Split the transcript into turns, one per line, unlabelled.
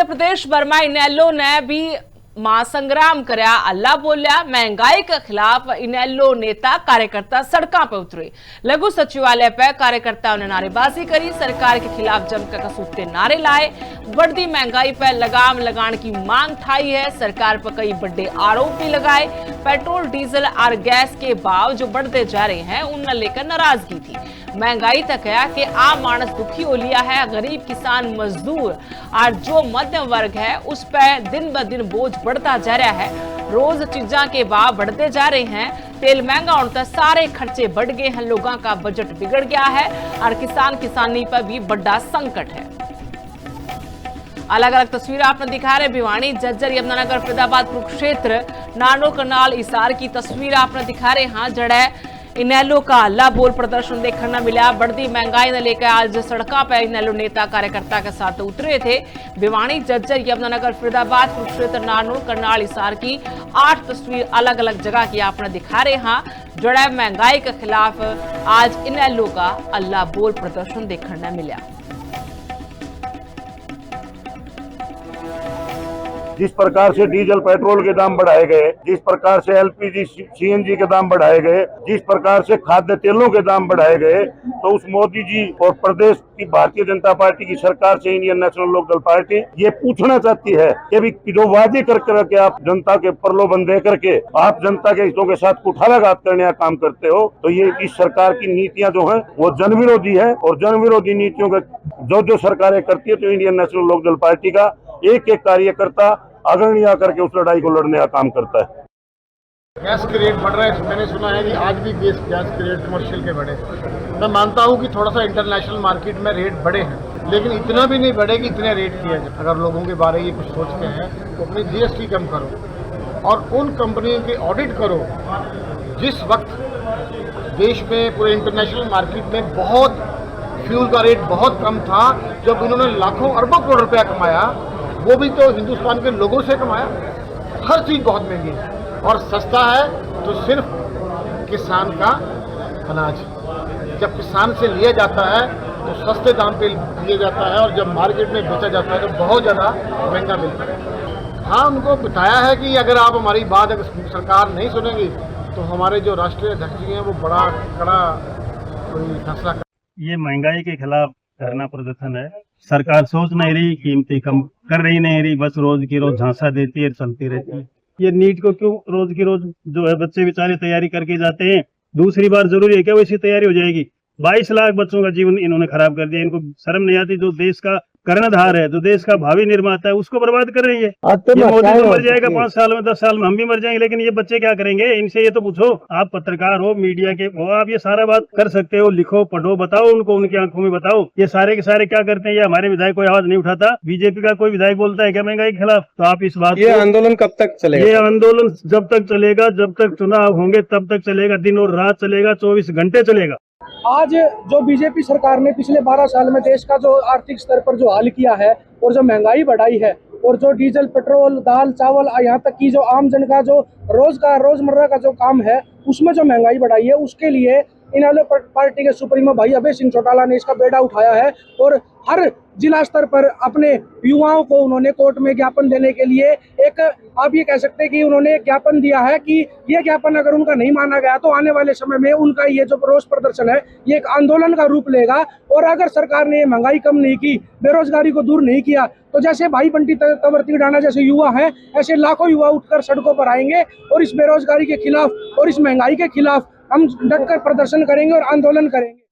हिमाचल प्रदेश भरमा इनेलो ने भी महासंग्राम करया। अल्लाह बोलिया। महंगाई के खिलाफ इनेलो नेता कार्यकर्ता सड़कों पर उतरे। लघु सचिवालय पर कार्यकर्ताओं ने नारेबाजी करी। सरकार के खिलाफ जमकर कसूते नारे लाए। बढ़ती महंगाई पर लगाम लगाने की मांग ठाई है। सरकार पर कई बड़े आरोप भी लगाए। पेट्रोल, डीजल और गैस के भाव जो बढ़ते जा रहे हैं उन्हें लेकर नाराजगी थी। महंगाई तक है कि आम मानस दुखी हो लिया है। गरीब, किसान, मजदूर और जो मध्यम वर्ग है उस पर दिन ब दिन बोझ बढ़ता जा रहा है। रोज चीजों के भाव बढ़ते जा रहे हैं। तेल महंगा होने तक सारे खर्चे बढ़ गए हैं। लोगों का बजट बिगड़ गया है और किसानी पर भी बड़ा संकट है। अलग अलग तस्वीरें आपने दिखा रहे। भिवानी, झज्जर, यमुनानगर, फरीदाबाद, कुरुक्षेत्र, नानो, करनाल, हिसार की तस्वीर आपने दिखा रहे। हाँ, जड़ा इनेलो का अल्लाह बोल प्रदर्शन देखने मिला। बढ़ती महंगाई ने लेकर आज सड़कों पर इनेलो नेता कार्यकर्ता के साथ उतरे थे। भिवानी, झज्जर, यमुनानगर, फरीदाबाद, कुरुक्षेत्र, नानो, करनाल, हिसार की 8 तस्वीर अलग अलग जगह की आपने दिखा रहे। हाँ, जड़ा महंगाई के खिलाफ आज इनेलो का अल्लाह बोल प्रदर्शन देखने मिला।
जिस प्रकार से डीजल पेट्रोल के दाम बढ़ाए गए, जिस प्रकार से एलपीजी सीएनजी के दाम बढ़ाए गए, जिस प्रकार से खाद्य तेलों के दाम बढ़ाए गए, तो उस मोदी जी और प्रदेश की भारतीय जनता पार्टी की सरकार से इंडियन नेशनल लोकदल पार्टी ये पूछना चाहती है कि भी जो वादे करके आप जनता के प्रलोभन दे करके आप जनता के हितों के साथ कुठाराघात करने का काम करते हो, तो ये इस सरकार की नीतियां जो है वो जन विरोधी है। और जन विरोधी नीतियों का जो सरकारें करती है, तो इंडियन नेशनल लोकदल पार्टी का एक एक कार्यकर्ता अग्रणी आकर के उस लड़ाई को लड़ने का काम करता है।
गैस के रेट बढ़ रहे हैं। मैंने सुना है कि आज भी गैस के रेट कमर्शियल के बढ़े। मैं मानता हूं कि थोड़ा सा इंटरनेशनल मार्केट में रेट बढ़े हैं, लेकिन इतना भी नहीं बढ़े कि इतने रेट किए जाए। अगर लोगों के बारे में ये कुछ सोचते हैं तो अपनी जीएसटी कम करो और उन कंपनियों के ऑडिट करो जिस वक्त देश में पूरे इंटरनेशनल मार्केट में बहुत फ्यूल का रेट बहुत कम था, जब उन्होंने लाखों अरबों करोड़ रुपया कमाया, वो भी तो हिंदुस्तान के लोगों से कमाया। हर चीज़ बहुत महंगी है और सस्ता है तो सिर्फ किसान का अनाज। जब किसान से लिया जाता है तो सस्ते दाम पे लिया जाता है और जब मार्केट में बेचा जाता है तो बहुत ज़्यादा महंगा मिलता है। हाँ, उनको बताया है कि अगर आप हमारी बात अगर सरकार नहीं सुनेगी तो हमारे जो राष्ट्रीय अध्यक्ष जी हैं वो बड़ा कड़ा कोई फैसला।
ये महंगाई के खिलाफ धरना प्रदर्शन है। सरकार सोच नहीं रही, कीमतें कम कर रही नहीं रही, बस रोज की रोज झांसा देती है, चलती रहती है। ये नीट को क्यों रोज की रोज जो है बच्चे बेचारे तैयारी करके जाते हैं, दूसरी बार जरूरी है क्या वैसी तैयारी हो जाएगी? 22 लाख बच्चों का जीवन इन्होंने खराब कर दिया। इनको शर्म नहीं आती? जो देश का कर्णधार है, जो देश का भावी निर्माता है, उसको बर्बाद कर रही है। ये मोदी तो मर जाएगा 5 साल में, 10 साल में, हम भी मर जाएंगे, लेकिन ये बच्चे क्या करेंगे? इनसे ये तो पूछो। आप पत्रकार हो, मीडिया के हो, आप ये सारा बात कर सकते हो, लिखो, पढ़ो, बताओ उनको, उनकी आंखों में बताओ। ये सारे के सारे क्या करते हैं? ये हमारे विधायक कोई आवाज नहीं उठाता। बीजेपी का कोई विधायक बोलता है क्या महंगाई के खिलाफ? तो आप इस बात,
ये आंदोलन कब तक चलेगा?
ये आंदोलन जब तक चलेगा, जब तक चुनाव होंगे तब तक चलेगा। दिन और रात चलेगा, 24 घंटे चलेगा।
आज जो बीजेपी सरकार ने पिछले 12 साल में देश का जो आर्थिक स्तर पर जो हाल किया है और जो महंगाई बढ़ाई है और जो डीजल, पेट्रोल, दाल, चावल, यहाँ तक कि जो आम जन का जो रोजमर्रा का जो काम है उसमें जो महंगाई बढ़ाई है, उसके लिए इनेलो पार्टी के सुप्रीमो भाई अभय सिंह चौटाला ने इसका बेड़ा उठाया है और हर जिला स्तर पर अपने युवाओं को उन्होंने कोर्ट में ज्ञापन देने के लिए एक, आप ये कह सकते हैं कि उन्होंने एक ज्ञापन दिया है कि ये ज्ञापन अगर उनका नहीं माना गया तो आने वाले समय में उनका ये जो रोष प्रदर्शन है ये एक आंदोलन का रूप लेगा। और अगर सरकार ने महंगाई कम नहीं की, बेरोजगारी को दूर नहीं किया, तो जैसे भाई बंटी तंवर तिगड़ाना जैसे युवा हैं, ऐसे लाखों युवा उठकर सड़कों पर आएंगे और इस बेरोजगारी के खिलाफ और इस महंगाई के खिलाफ हम डटकर प्रदर्शन करेंगे और आंदोलन करेंगे।